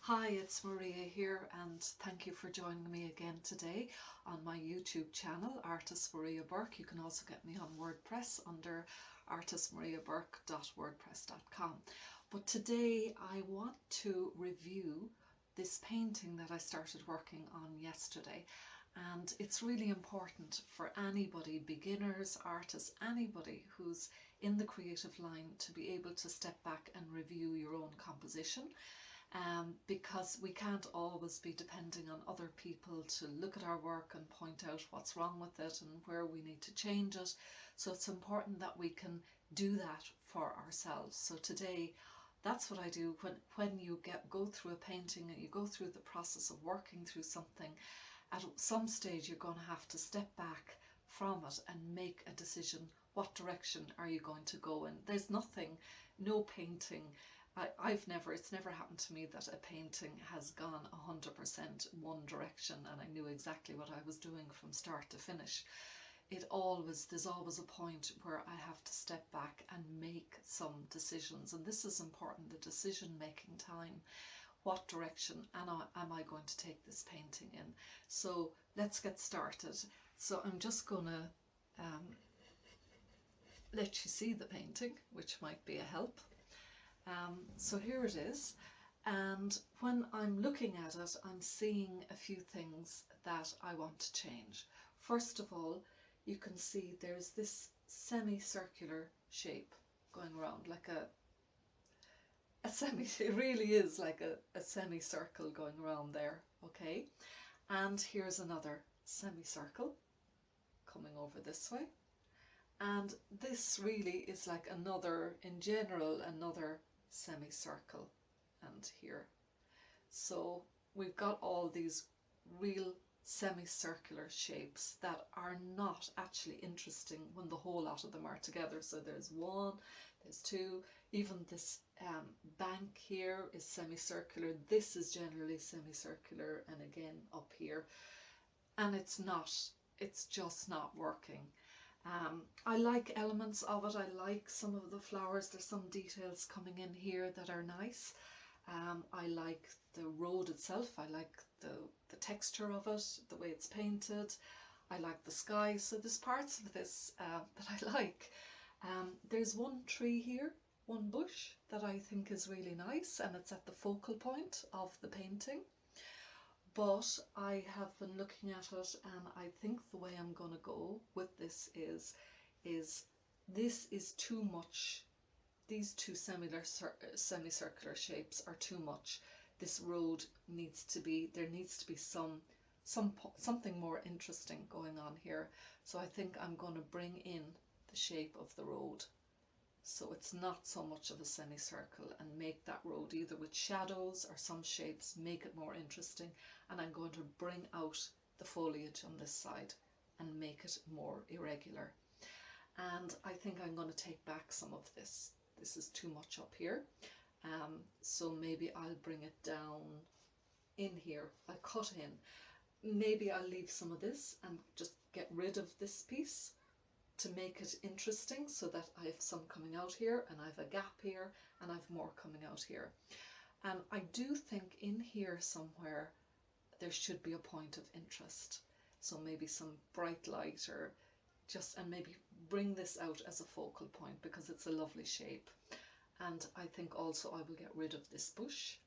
Hi, it's Maria here, and thank you for joining me again today on my YouTube channel, Artist Maria Burke. You can also get me on WordPress under artistmariaburke.wordpress.com. But today I want to review this painting that I started working on yesterday. And it's really important for anybody, beginners, artists, anybody who's in the creative line to be able to step back and review your own composition. Because we can't always be depending on other people to look at our work and point out what's wrong with it and where we need to change it. So it's important that we can do that for ourselves. So today, that's what I do when you go through a painting and you go through the process of working through something. At some stage, you're going to have to step back from it and make a decision. What direction are you going to go in? There's nothing, no painting. It's never happened to me that a painting has gone 100% one direction and I knew exactly what I was doing from start to finish. There's always a point where I have to step back and make some decisions. And this is important, the decision making time. What direction am I going to take this painting in? So let's get started. So I'm just going to let you see the painting, which might be a help. So here it is, and when I'm looking at it, I'm seeing a few things that I want to change. First of all, you can see there's this semicircular shape going around, like it really is like a semicircle going around there, okay? And here's another semicircle coming over this way. And this really is like in general, another semicircle and here. So we've got all these real semicircular shapes that are not actually interesting when the whole lot of them are together. So there's one, there's two, even this bank here is semicircular. This is generally semicircular, and again up here. And it's just not working. I like elements of it. I like some of the flowers. There's some details coming in here that are nice. I like the road itself. I like the texture of it, the way it's painted. I like the sky. So there's parts of this that I like. There's one tree here, one bush that I think is really nice, and it's at the focal point of the painting. But I have been looking at it, and I think the way I'm going to go with this is this is too much. These two semicircular shapes are too much. This road needs to be, there needs to be something more interesting going on here. So I think I'm going to bring in the shape of the road, so it's not so much of a semicircle, and make that road either with shadows or some shapes, make it more interesting. And I'm going to bring out the foliage on this side and make it more irregular. And I think I'm going to take back some of this. This is too much up here. So maybe I'll bring it down in here. I'll cut in. Maybe I'll leave some of this and just get rid of this piece to make it interesting, so that I have some coming out here and I have a gap here and I have more coming out here. And I do think in here somewhere there should be a point of interest. So maybe some bright light, or and maybe bring this out as a focal point because it's a lovely shape. And I think also I will get rid of this bush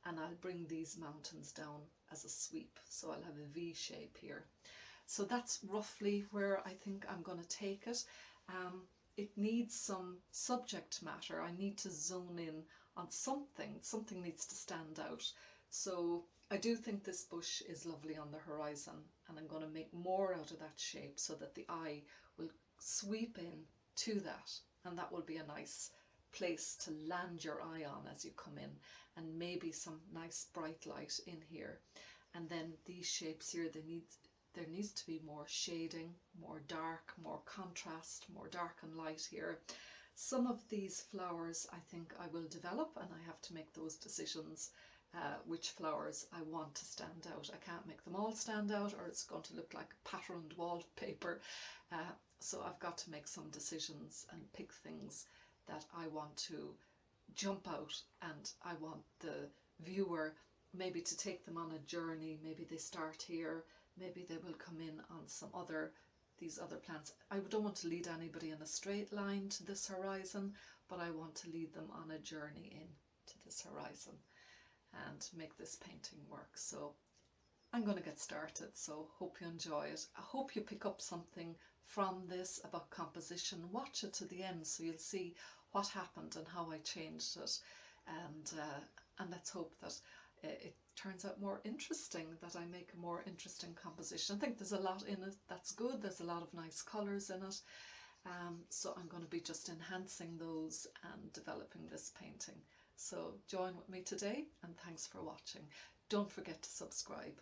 and I'll bring these mountains down as a sweep. So I'll have a V shape here. So that's roughly where I think I'm going to take it. It needs some subject matter. I need to zone in on something. Something needs to stand out. So I do think this bush is lovely on the horizon, and I'm going to make more out of that shape so that the eye will sweep in to that, and that will be a nice place to land your eye on as you come in, and maybe some nice bright light in here. And then these shapes here, there needs to be more shading, more dark, more contrast, more dark and light here. Some of these flowers I think I will develop, and I have to make those decisions, which flowers I want to stand out. I can't make them all stand out, or it's going to look like patterned wallpaper. So I've got to make some decisions and pick things that I want to jump out, and I want the viewer maybe to take them on a journey. Maybe they start here, maybe they will come in on these other plants. I don't want to lead anybody in a straight line to this horizon, but I want to lead them on a journey in to this horizon and make this painting work. So I'm going to get started, so hope you enjoy it. I hope you pick up something from this about composition. Watch it to the end so you'll see what happened and how I changed it, and let's hope that it turns out more interesting, that I make a more interesting composition. I think there's a lot in it that's good. There's a lot of nice colours in it, so I'm going to be just enhancing those and developing this painting. So join with me today, and thanks for watching. Don't forget to subscribe.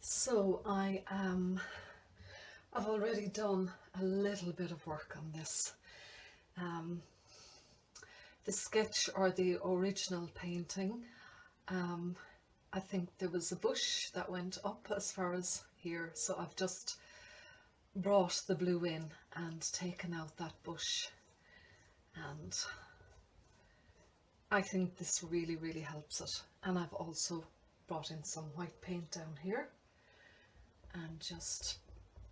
So I've already done a little bit of work on this. The sketch, or the original painting, I think there was a bush that went up as far as here, so I've just brought the blue in and taken out that bush, and I think this really, really helps it. And I've also brought in some white paint down here, and just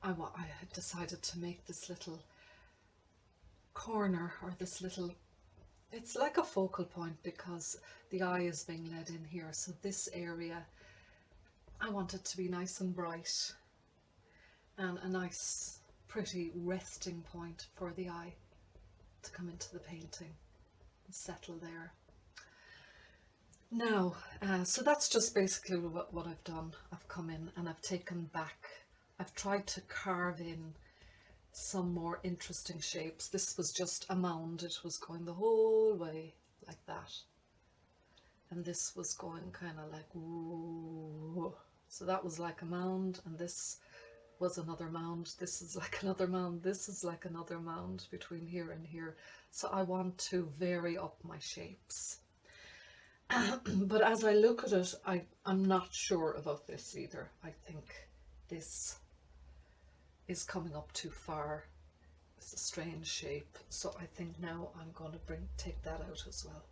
I had decided to make this little corner, or this little, it's like a focal point because the eye is being led in here. So this area, I want it to be nice and bright and a nice pretty resting point for the eye to come into the painting and settle there. Now, so that's just basically what I've done. I've come in and I've taken back, I've tried to carve in some more interesting shapes. This was just a mound. It was going the whole way like that. And this was going kind of like, whoa. So that was like a mound, and this was another mound. This is like another mound. This is like another mound between here and here. So I want to vary up my shapes. But as I look at it, I'm not sure about this either. I think this is coming up too far. It's a strange shape, so I think now I'm going to take that out as well.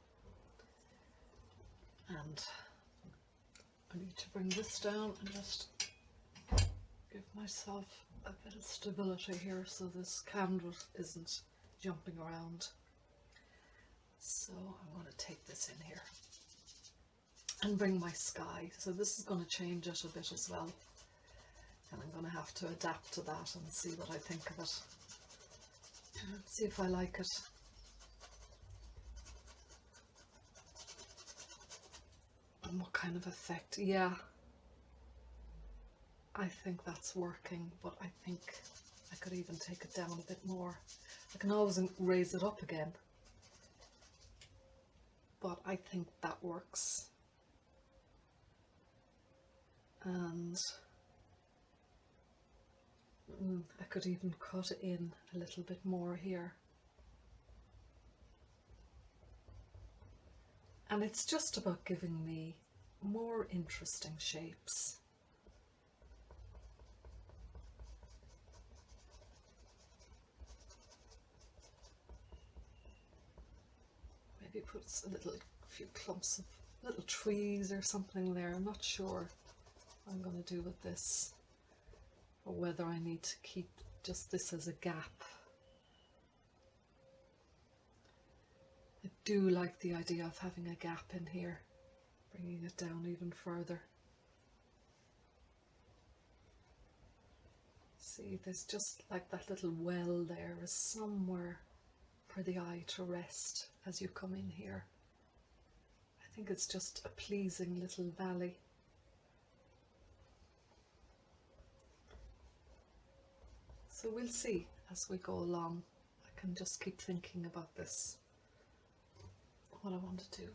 And I need to bring this down and just give myself a bit of stability here so this canvas isn't jumping around. So I'm going to take this in here and bring my sky. So this is going to change it a bit as well. And I'm going to have to adapt to that and see what I think of it. See if I like it. And what kind of effect. Yeah, I think that's working, but I think I could even take it down a bit more. I can always raise it up again, but I think that works. And I could even cut in a little bit more here. And it's just about giving me more interesting shapes. Maybe put a few clumps of little trees or something there. I'm not sure what I'm going to do with this, or whether I need to keep just this as a gap. I do like the idea of having a gap in here, bringing it down even further. See, there's just like that little well there is somewhere for the eye to rest as you come in here. I think it's just a pleasing little valley. So we'll see as we go along. I can just keep thinking about this, what I want to do.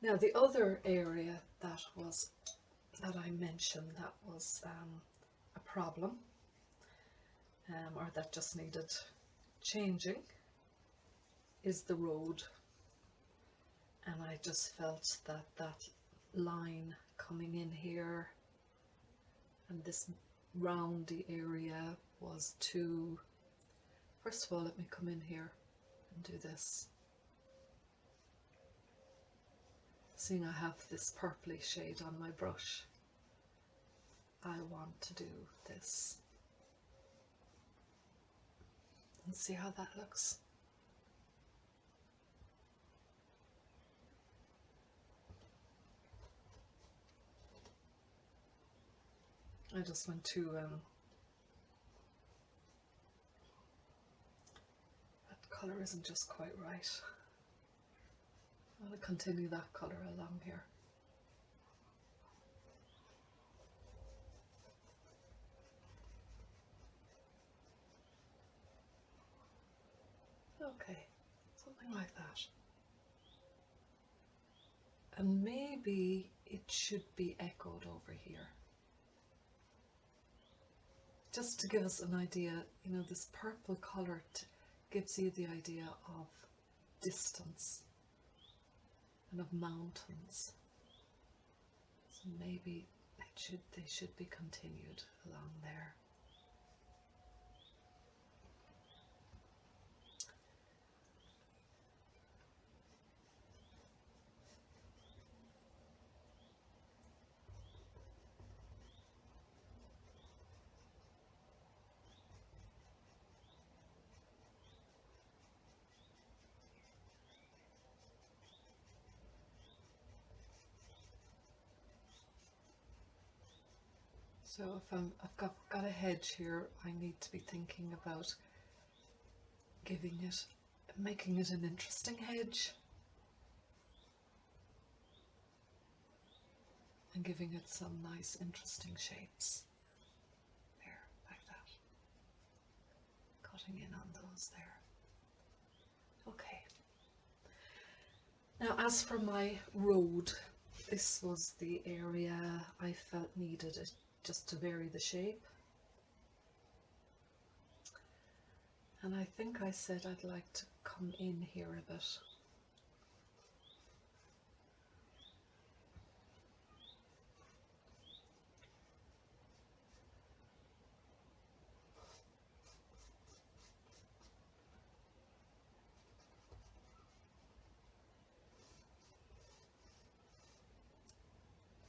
Now the other area that I mentioned that was a problem, or that just needed changing, is the road. And I just felt that that line coming in here and this roundy area was too First of all, let me come in here and do this. Seeing I have this purpley shade on my brush, I want to do this. And see how that looks. I just went to that colour isn't just quite right. I'm going to continue that colour along here. Okay, something like that. And maybe it should be echoed over here. Just to give us an idea, you know, this purple colour gives you the idea of distance and of mountains. So maybe they should be continued along there. So if I've got a hedge here, I need to be thinking about making it an interesting hedge and giving it some nice interesting shapes. There, like that. Cutting in on those there. Okay. Now as for my road, this was the area I felt needed it just to vary the shape. And I think I said I'd like to come in here a bit.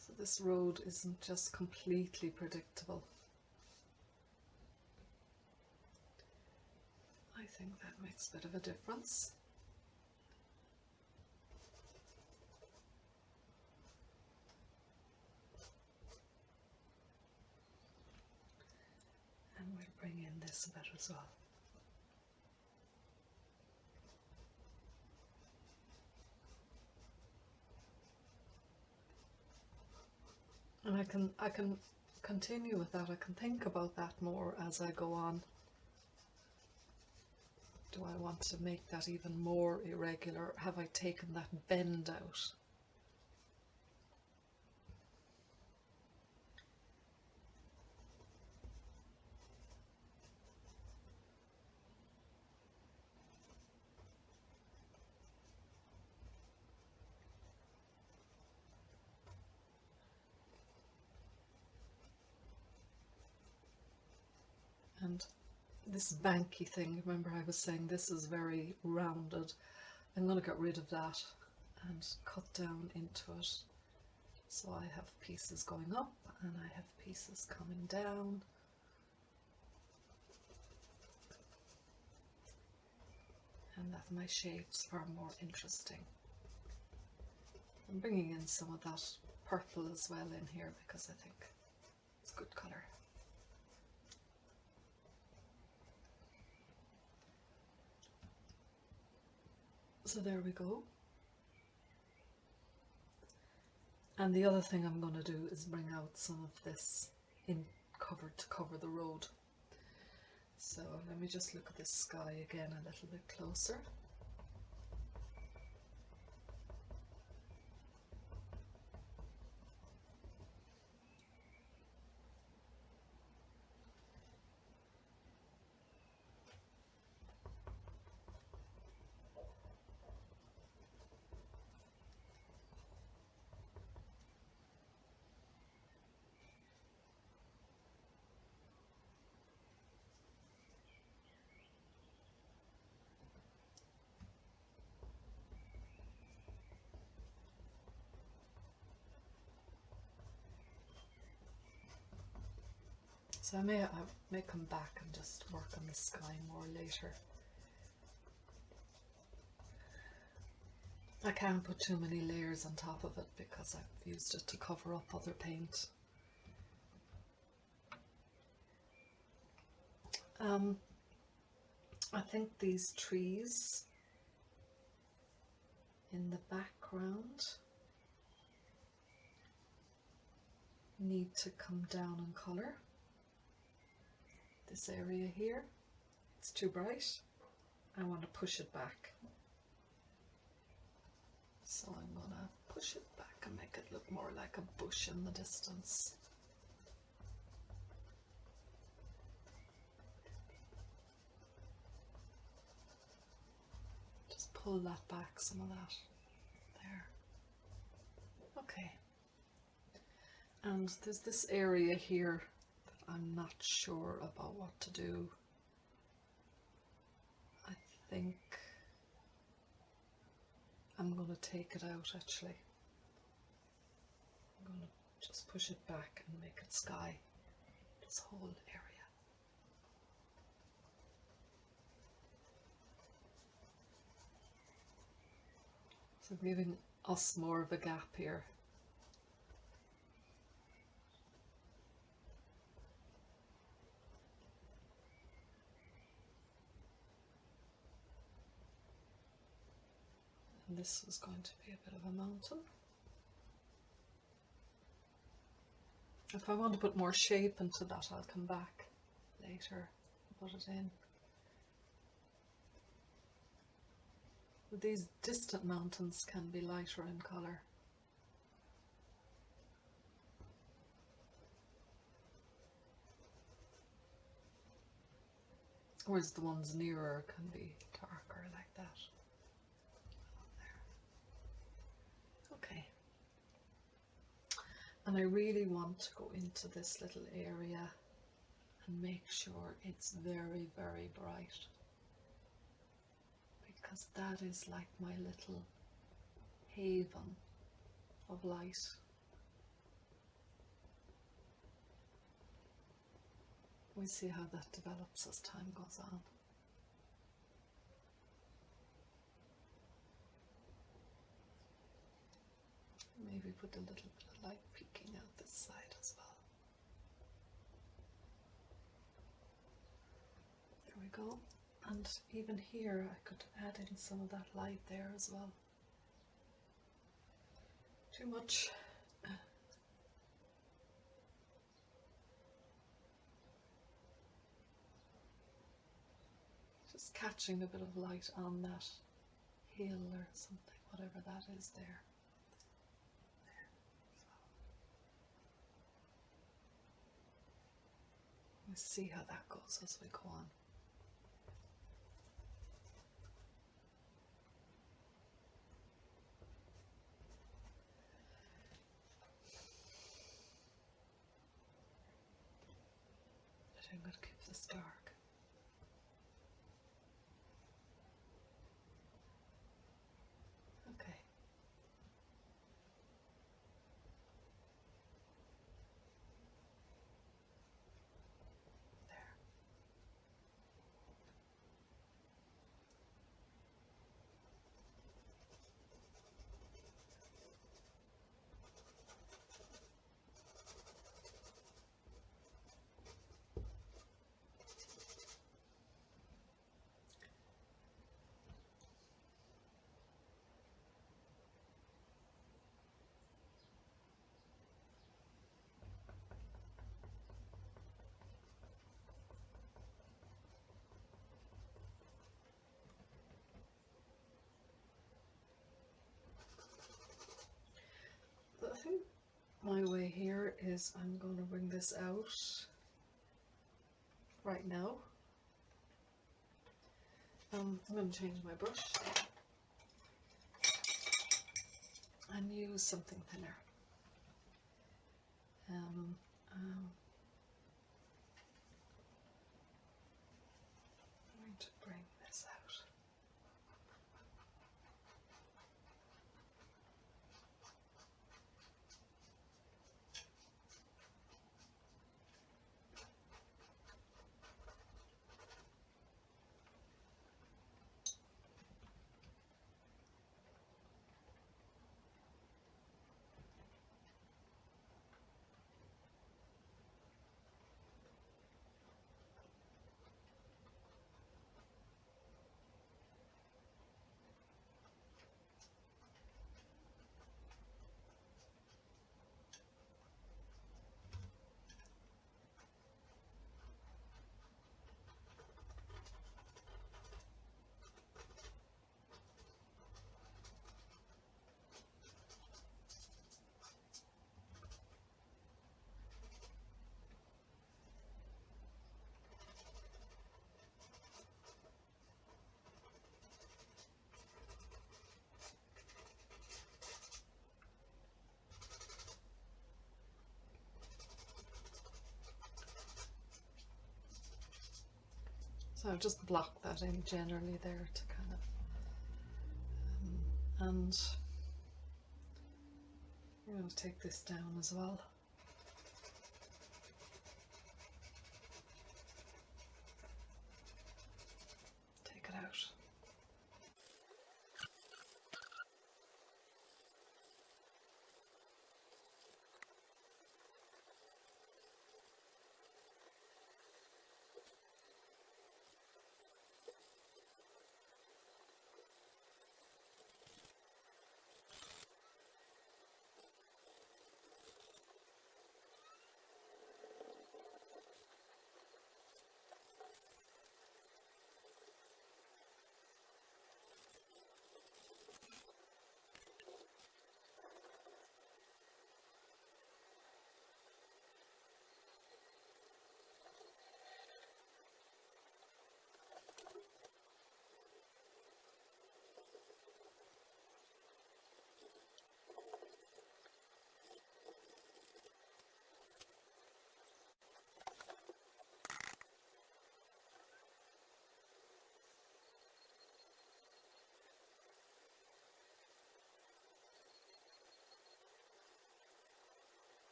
So this road isn't just completely predictable. I think that makes a bit of a difference. And we'll bring in this a bit as well. And I can continue with that. I can think about that more as I go on. Do I want to make that even more irregular? Have I taken that bend out? And this banky thing, remember I was saying this is very rounded. I'm going to get rid of that and cut down into it. So I have pieces going up and I have pieces coming down. And that my shapes are more interesting. I'm bringing in some of that purple as well in here because I think it's good colour. So there we go. And the other thing I'm going to do is bring out some of this in cover to cover the road. So let me just look at the sky again a little bit closer. So I may come back and just work on the sky more later. I can't put too many layers on top of it because I've used it to cover up other paint. I think these trees in the background need to come down in colour. This area here, it's too bright. I want to push it back. So I'm going to push it back and make it look more like a bush in the distance. Just pull that back, some of that. There. Okay. And there's this area here that I'm not sure about what to do. I think I'm going to take it out actually. I'm going to just push it back and make it sky, this whole area. So giving us more of a gap here. And this is going to be a bit of a mountain. If I want to put more shape into that, I'll come back later and put it in. But these distant mountains can be lighter in colour. Whereas the ones nearer can be darker like that. Okay. And I really want to go into this little area and make sure it's very, very bright. Because that is like my little haven of light. We see how that develops as time goes on. Maybe put a little bit of light peeking out this side as well. There we go. And even here I could add in some of that light there as well. Too much. Just catching a bit of light on that hill or something, whatever that is there. We'll see how that goes as we go on. I'm going to keep this dark. Okay. There. I think my way here is I'm going to bring this out right now. I'm going to change my brush and use something thinner. I'm going to bring this out. So I'll just block that in generally there to kind of, and we're going to take this down as well.